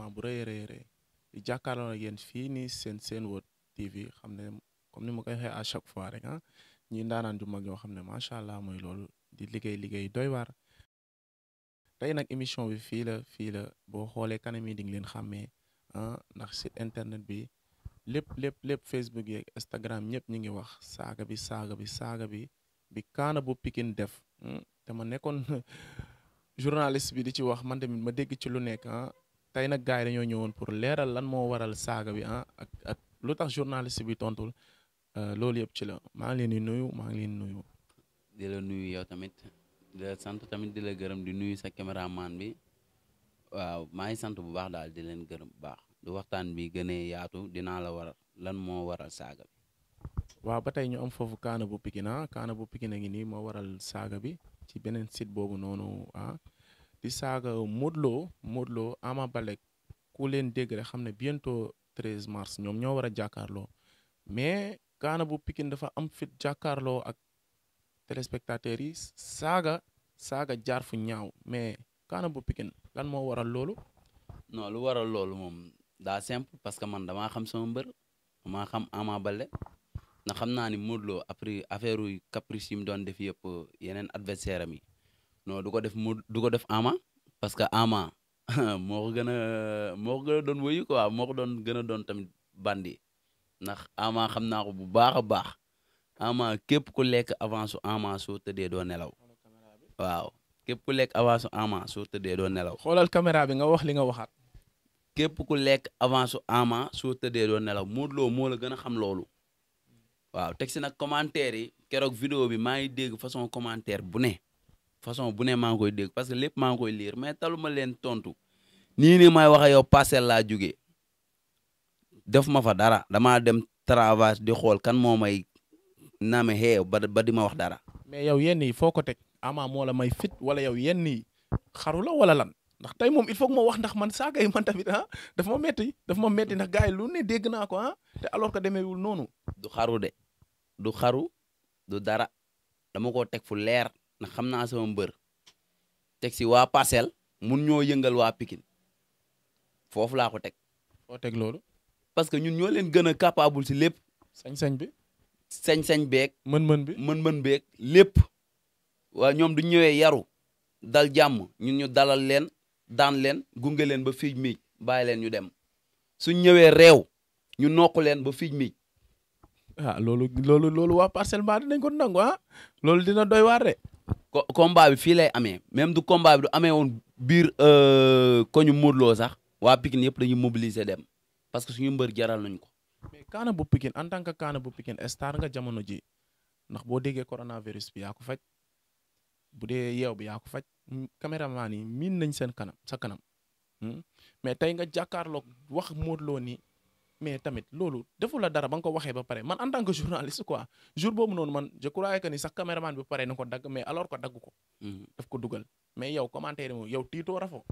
contentement bu rëy a rëy di jàkkaarloo ak yéen fii nii seen SENEWOOD TV xam ne comme ni ma koy waxee à chaque fois rek ñi ndaanaan ju mag yoo xam ne macha allah mooy loolu di liggéey doy waar. tey nag émission bi fii la boo xoolee kanam yi di nga leen xàmmee ndax site internet bi lépp Facebook yeeg Instagram ñëpp ñu ngi wax saaga bi kaana bu Pikine def te ma nekkoon journaliste bi di ci wax man tamit ma dégg ci lu nekk tey nag gars yi dañoo ñëwoon pour leeral lan moo waral saaga bi ak lu tax journaliste bi tontul loolu yëpp ci la maa ngi leen di nuyu di la nuyu yow tamit di la sant tamit di la gërëm di nuyu sa caméraman bi waaw maa ngi sant bu baax daal di leen gërëm bu baax du waxtaan bi gënee yaatu dinaa la waral lan moo waral saaga bi. waaw ba tey ñu am foofu kaana bu Pikine kaana bu Pikine a ngi nii moo waral saaga bi ci beneen site boobu noonu di saaga Modou Lo Ama Balde ku leen dégg rek xam ne bientôt 13 mars ñoom ñoo war a jàkkaarloo mais kaana bu Pikine dafa am fit jàkkaarloo ak téléspectateurs yi saaga jaar fu ñaaw mais kaana bu Pikine lan moo waral loolu. non lu waral loolu moom daa simple parce que man damaa xam sama mbër damaa xam Ama Balde ndax xam naa ni Modou Lo après affaire yu caprice yi mu doon def yëpp yeneen adversaire am yi non du ko def Ama parce que Ama moo ko gën a doon wëyu quoi moo ko doon gën a doon tamit bandi ndax Ama xam naa ko bu baax a baax Ama képp ku lekk avance su Ama soo tëddee doo nelaw waaw képp ku lekk avance su Ama soo tëddee doo nelaw. xoolal caméra bi nga wax li nga waxaat. képp ku lekk avance su Ama soo tëddee doo nelaw Modou Lo moo la gën a xam loolu. waaw teg si nag commentaire yi keroog vidéo bi maa ngi dégg façon commentaire bu ne maa ngi koy dégg parce que lépp maa ngi koy lire mais taluma leen tontu nii may wax ak yow Parcelles laa jógee def ma fa dara damaa dem travail di xool kan moo may naame xeew ba di ma wax dara. mais yow yenn yi foo ko teg Ama moo la may fit wala yow yenn yi xaru la wala lan ndax tey moom il faut que ma wax ndax man saaga yi man tamit daf ma metti ndax gars yi lu ne dégg naa ko te alors que demeewul noonu. du xaru de. du xaru du dara dama ko teg fu leer na xam naa sama mbër teg si waa Parcelles mun ñoo yëngal waa Pikine foofu laa ko teg. foo teg loolu. parce que ñun ñoo leen gën a capable si lépp. sañ-sañ bi. sañ-sañ beeg. mën-mën beeg lépp. waa ñoom du ñëwee yaru dal jàmm ñun ñu dalal leen daan leen gunge leen ba fiij miij bàyyi leen ñu dem suñ ñëwee réew ñu nokk leen ba fiij miij. loolu waa Parcelles mbaa dinañ ko nangu loolu dina doy waar de. combat bi fii lay amee même du combat bi du amee woon biir koñu Modou Lo sax waa Pikine yëpp dañuy mobiliser dem parce que suñu mbër jaral nañ ko. mais kaana bu Pikine en tant que kaana bu Pikine star nga jamono ji ndax boo déggee coronavirus bi yaa ko faj bu dee yeew bi yaa ko faj caméraman yi miin nañ sa kanam mais tey nga jàkkaarloog wax Modou Lo nii. mais tamit loolu defu la dara ba nga ko waxee ba pare man en tant que journaliste quoi jour boobu noonu man je crois que ni sax caméraman bi pare na ko dagg mais alors que dagg ko. daf ko dugal mais yow commentaire moom yow tiitoo rafo.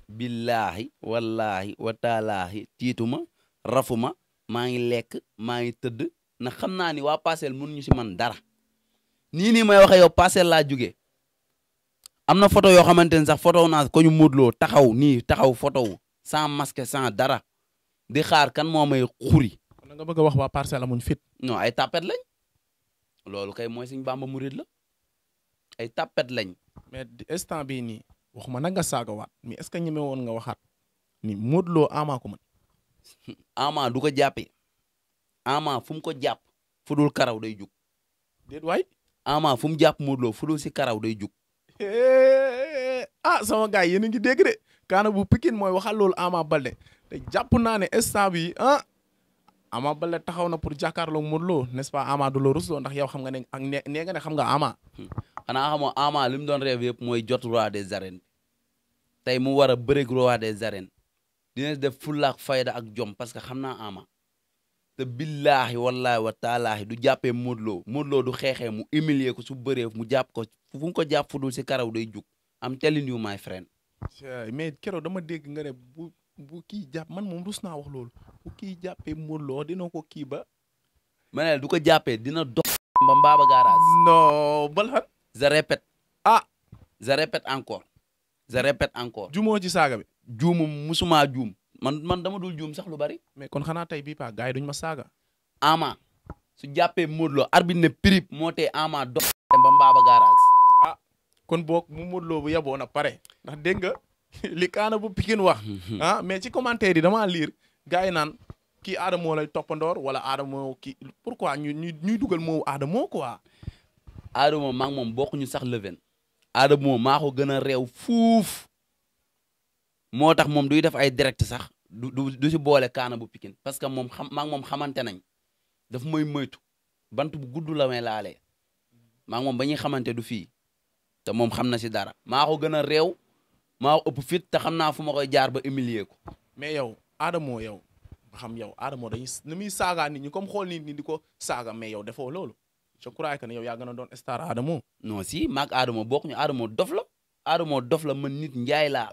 billaahi wallaahi wataalaahi tiituma rafuma maa ngi lekk maa ngi tëdd na xam naa ni waa Parcelles mënuñu si man dara nii may waxee yow Parcelles laa jugee am na photo yoo xamante ne sax photo naa ko ñu Modou Lo taxaw photo sans masque sans dara. di xaar kan moo may xuri. kon nga bëgg a wax waa Parcelles amuñ fit. non ay tapet lañ loolu kay mooy suñ Bamba murid la ay tapet lañ. mais instant bii nii waxuma nag nga saaga waat mais est-ce que ñeme woon nga waxaat ni Modou Lo Ama ko mën. Ama du ko jàppee Ama fu mu ko jàpp fu dul karaw day jug. déet waay. Ama fu mu jàpp Modou Lo fu dul si karaw day jug. sama gars yéen a ngi dégg de kaana bu Pikine mooy waxal loolu Ama Balde. te jàpp naa ne instant bi Ama Balde taxaw na pour jàkkaarloog Modou Lo n'est-ce pas Ama du la rusloo ndax yow xam nga ne ak nee nga ne xam nga Ama. xanaa xamoo Ama li mu doon rêve yëpp mooy jot roi des arènes tey mu war a bëreeg roi des arènes dina def fulla ak fayda ak jom parce que xam naa Ama te billaahi wallaahi wa taalaahi du jàppee Modou Lo du xeexee mu humilier ko su bëree mu jàpp ko fu mu ko jàpp fu dul si karaw day jug am telling you my friend. mais keroog dama dégg nga ne bu kii jàpp man moom rus naa wax loolu bu kii jàppee Modou Lo dina ko kii ba. ma ne du ko jàppee dina dox ba mbaaba garage. non bal je répète. je répète encore. juumoo ci saaga bi. juumu musuma juum man dama dul juum sax lu bari. mais kon xanaa tey bii paa gars yi duñ ma saaga. Ama su jàppee Modou Lo arbitre ne prip moo tee Ama dox ba mbaaba garage. ah kon boog mu Modou Lo bu yaboo na pare ndax dégg nga li kaana bu Pikine wax. ah mais ci commentaire yi damaa lire gars yi naan kii Adamo lay toppandoor wala Adamo kii pourquoi ñuy dugal moo Adamo quoi. Adamo maa ngi moom bokkuñu sax leven. Adamo maa ko gën a réew fuuf moo tax moom duy def ay direct sax du si boole kaana bu Pikine parce que moom maa ngi moom xamante nañ daf may moytu bant bu gudd la may laalee maa ngi moom ba ñuy xamante du fii te moom xam na si dara maa ko gën a réew maa ko ëpp fit te xam naa fu ma koy jaar ba humilier ko. mais yow Adamo yow ba xam yow Adamo dañuy ni muy saagaa nit ñi comme xool nit ñi di ko saaga mais yow defoo loolu je crois que ne yow yaa gën a doon star Adamo. non si maag Adamo bokkuñu Adamo dof la. Adamo dof la man nit njaay laa.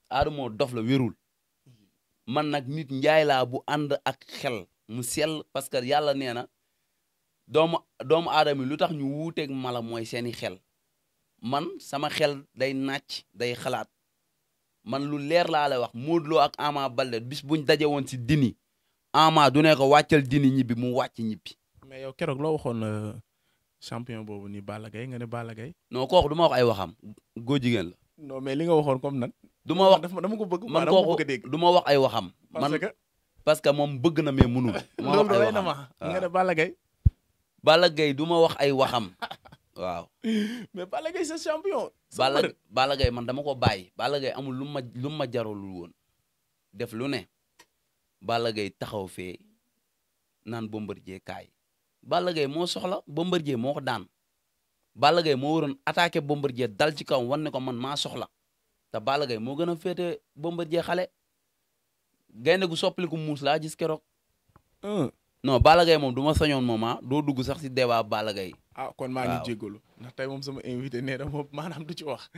Adamo dof la wérul man nag nit njaay laa bu ànd ak xel mu sell parce que yàlla nee na doomu aadama yi lu tax ñu wuuteeg mala mooy seeni xel man sama xel day nàcc day xalaat man lu leer laa lay wax Modou Lo ak Ama Balde bis buñ daje woon si dini Ama du ne ko wàccal dini ñibbi mu wàcc ñibbi. mais yow keroog loo waxoon champion boobu ni Balla Gaye nga ne Balla Gaye. non kooku du ma wax ay waxam góor jigéen la. non mais li nga waxoon comme nan. du ma wax dama ko bëgg. man kooku du ma wax ay waxam. parce que moom bëgg na mais mënul. loolu doy na ma nga ne Balla Gaye. Balla Gaye du ma wax ay waxam waaw. mais Balla Gaye c'est champion. Balla Gaye man dama ko bàyyi. Balla Gaye amul lu ma jaralul woon def lu ne Balla Gaye taxaw fee naan Bombardier kaay Balla Gaye moo soxla Bombardier moo ko daan Balla Gaye moo waroon attaqué Bombardier dal ci kaw wan ne ko man maa soxla te Balla Gaye moo gën a féete Bombardier xale gaynde gu soppaliku muus laa gis keroog. non Balla Gaye moom du ma sañoon moom doo dugg sax si débat Balla Gaye. kon maa ngi jéggalu ndax tey moom sama invité nee na moom maanaam du ci wax.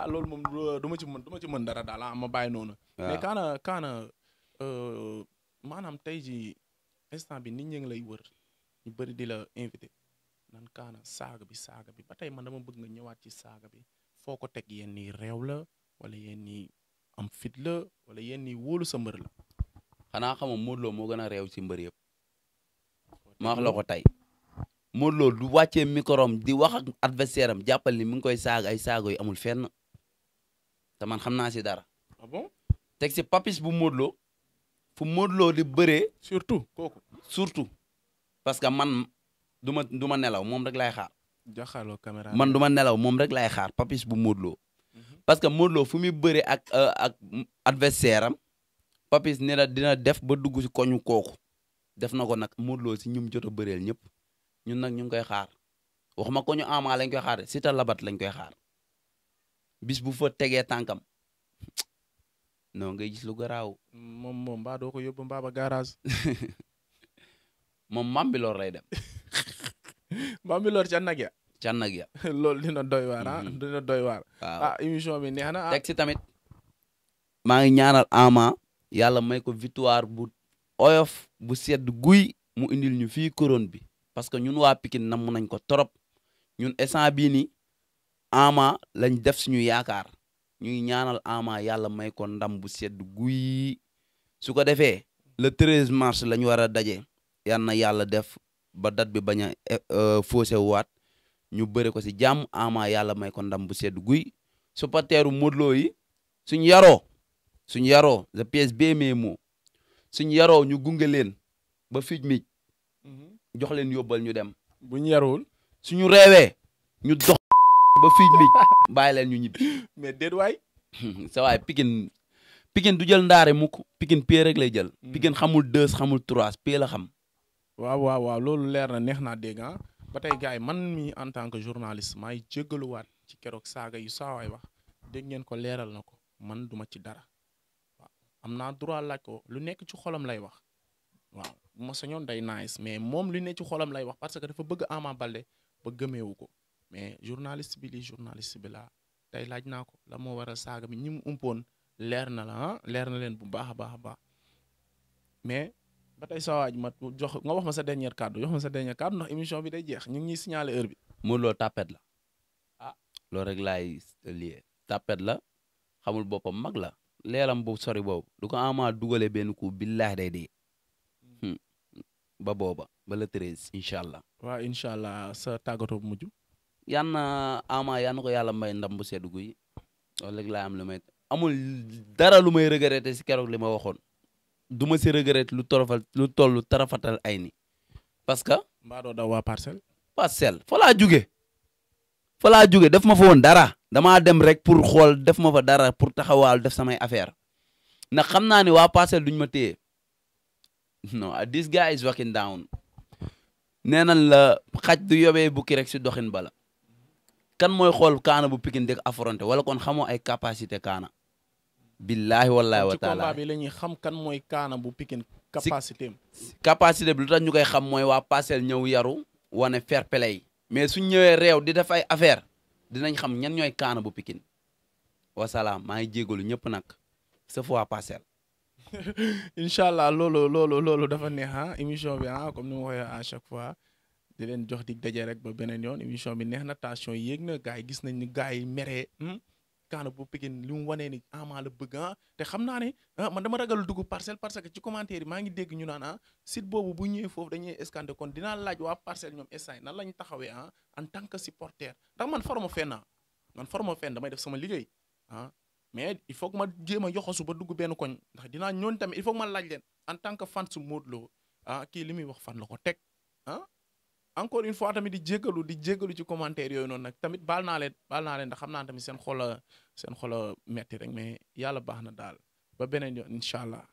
loolu moom du ma ci mën dara daal ma bàyyi noonu. mais kaana maanaam tey ji instant bi nit ñi ngi lay wër ñu bëri di la invité nan kaana saaga bi ba tey man dama bëgg nga ñëwaat ci saaga bi foo ko teg yéen nii réew la wala yéen nii am fit la wala yéen nii wóolu sa mbër la. xanaa xamam Modou Lo moo gën a réew ci mbër yëpp. ma wax la ko tey Modou Lo du wàccee microm di wax ak adversaire am jàppal ni mi ngi koy saaga ay saago yu amul fenn te man xam naa si dara. ah bon teg si papis bu Modou Lo fu Modou Lo di bëree. surtout parce que man du ma nelaw moom rek lay xaar. jaxaloo caméra man du ma nelaw moom rek lay xaar papis bu Modou Lo. parce que Modou Lo fu muy bëree ak adversaire am papis ne la dina def ba dugg si koñu kooku. def na ko nag Modou Lo si ñum jot a bëreel ñëpp ñun nag ñu ngi koy xaar waxuma ko ñu Ama lañ koy xaar si ta labat lañ koy xaar bis bu fa tegee tànkam non ngay gis lu garaaw. moom mbaa doo ko yóbbu mbaa ba garage. moom Mambilor lay dem. Mambilor ca nag ya. ca nag ya. loolu dina doy waar dina doy waar. waaw émission bi neex na teg si tamit. maa ngi ñaanal Ama yàlla may ko victoire bu oyof bu sedd guy mu indil ñu fii couronne bi parce que ñun waa Pikine namm nañ ko trop ñun instant bii ni Ama lañ def suñu yaakaar ñuy ñaanal Ama yàlla may ko ndam bu sedd guy su ko defee le 13 mars la ñu war a daje yal na yàlla def ba date bi bañ a faussé waat ñu bëre ko si jàmm Ama yàlla may ko ndam bu sedd guy supporteru Modou Lo yi suñu yaroo the pièce bien mes mots suñu yaroo ñu gunge leen ba fij mi jox leen yóbbal ñu dem. bu ñu yaruwul suñu reewee ñu dox ba fij mi bàyyi leen ñu ñibbi. mais déet waay. sa waay Pikine du jël ndaare mukk Pikine pee rek lay jël. Pikine xamul 2 xamul 3 pee la xam. waaw loolu leer na neex naa dégg ba tey gars yi man mi en tant que journaliste maay jéggaluwaat ci keroog saaga yu saawaay wax dégg ngeen ko leeral na ko man duma ci dara. am naa droit laaj ko lu nekk ci xolam lay wax waaw bu ma sañoon day nice mais moom lu nekk ci xolam lay wax parce que dafa bëgg Ama Balde ba gëmeewu ko mais journaliste bi laa tey laaj naa ko la moo war a saaga bi ñi mu umpoon leer na la leer na leen bu baax a baax mais ba tey sa waaj ma jox nga wax ma sa dernier kàddu ndax émission bi day jeex ñu ngi ñuy signaler heure bi. Modou Lo tapet la loolu rek laay lié tapet la xamul boppam mag la leelam bu sori boobu du ko Ama dugalee benn coup billahi day dee ba booba ba le 13 incha allah. waaw incha allah sa tàggatoo bu mujj. yan na Ama yan na ko yàlla may ndam bu seddu guy loolu léegi laa am lu may amul dara lu may regretter si keroog li ma waxoon du ma si regretter lu tollu tarafatal ay ni parce que. mbaa doo daw waa parcelle. fa laa jóge def ma fa woon dara damaa dem rek pour xool def ma fa dara pour taxawaal def samay affaire ndax xam naa ne waa parcelle duñ ma téye non this guy is walking down nee nañ la xaj du yobee bukki rek si doxin bala kan mooy xool kaana bu Pikine dëkk affronté wala kon xamoo ay capacité kaana billahi wallahi wa taala ci combat bi la ñuy xam kan mooy kaana bu Pikine capacité am capacité bi lu tax ñu koy xam mooy waa parcelle ñëw yaru wane fair play mais suñ ñëwee réew di def ay affaire dinañ xam ñan ñooy kaana bu Pikine wasalaam maa ngi jégalu ñëpp nag sa fois parcelle. incha allah loolu dafa neex émission bi comme ni ma waxee à chaque fois di leen jox dig daje rek ba beneen yoon émission bi neex na tension yéeg na gars yi gis nañ ni gars yi meree kaana bu Pikine li mu wanee ni Ama la bëgg te xam naa ne man dama ragal dugg parcelle parce que ci commentaire yi maa ngi dégg ñu naan site boobu bu ñëwee foofu dañuy escanté kon dinaa laaj waa parcelle ñoom instant nan lañ taxawee en tant que supporter ndax man faruma fenn damay def sama liggéey mais il faut que ma jéem a yoxosu ba dugg benn koñ ndax dinaa ñoon tamit il faut que ma laaj leen en tant que fan su Modou Lo kii li muy wax fan la ko teg encore une fois tamit di jégalu ci commentaire yooyu noonu nag tamit baal naa leen ndax xam naa tamit seen xol a metti rek mais yàlla baax na daal ba beneen yoon incha allah.